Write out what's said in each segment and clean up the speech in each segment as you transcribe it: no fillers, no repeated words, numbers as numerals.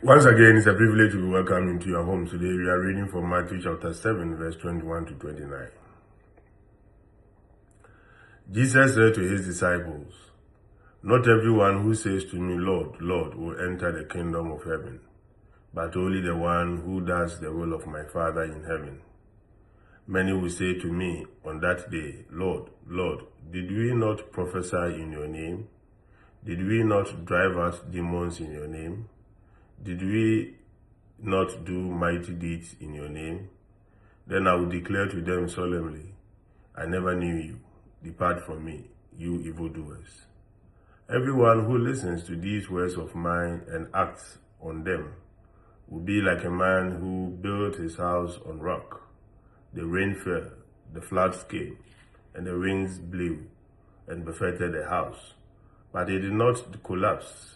Once again, it's a privilege to be welcomed into your home. Today we are reading from Matthew chapter 7, verse 21 to 29. Jesus said to his disciples, "Not everyone who says to me, 'Lord, Lord,' will enter the kingdom of heaven, but only the one who does the will of my Father in heaven. Many will say to me on that day, 'Lord, Lord, did we not prophesy in your name? Did we not drive out demons in your name? Did we not do mighty deeds in your name?' Then I will declare to them solemnly, 'I never knew you. Depart from me, you evildoers.' Everyone who listens to these words of mine and acts on them will be like a man who built his house on rock. The rain fell, the floods came, and the winds blew and buffeted the house. But it did not collapse.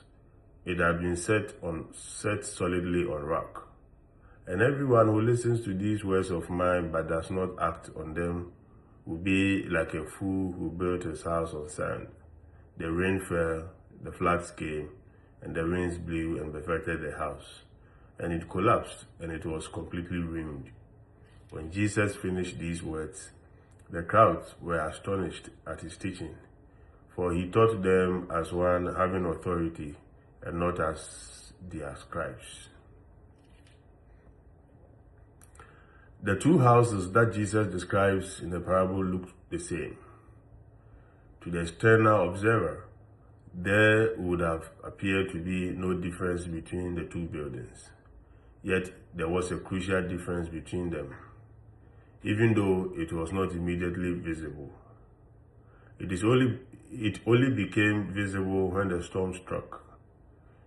It had been set solidly on rock. And everyone who listens to these words of mine but does not act on them will be like a fool who built his house on sand. The rain fell, the floods came, and the winds blew and buffeted the house. And it collapsed, and it was completely ruined." When Jesus finished these words, the crowds were astonished at his teaching, for he taught them as one having authority and not as their scribes. The two houses that Jesus describes in the parable look the same. To the external observer, there would have appeared to be no difference between the two buildings. Yet there was a crucial difference between them, even though it was not immediately visible. It only became visible when the storm struck.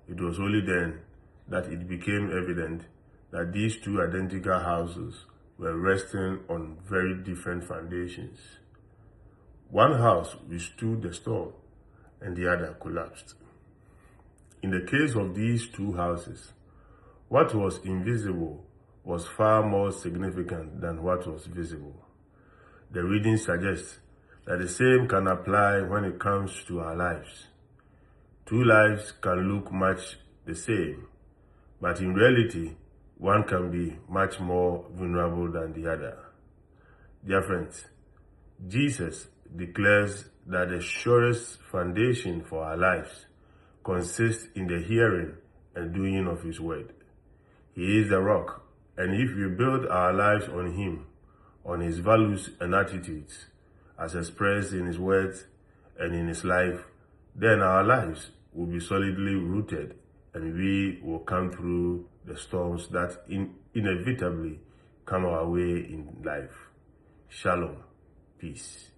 It was only then that it became evident that these two identical houses were resting on very different foundations. One house withstood the storm, and the other collapsed. In the case of these two houses, what was invisible was far more significant than what was visible. The reading suggests that the same can apply when it comes to our lives. Two lives can look much the same, but in reality, one can be much more vulnerable than the other. Dear friends, Jesus declares that the surest foundation for our lives consists in the hearing and doing of his word. He is the rock, and if we build our lives on him, on his values and attitudes, as expressed in his words and in his life, then our lives will be solidly rooted, and we will come through the storms that inevitably come our way in life. Shalom. Peace.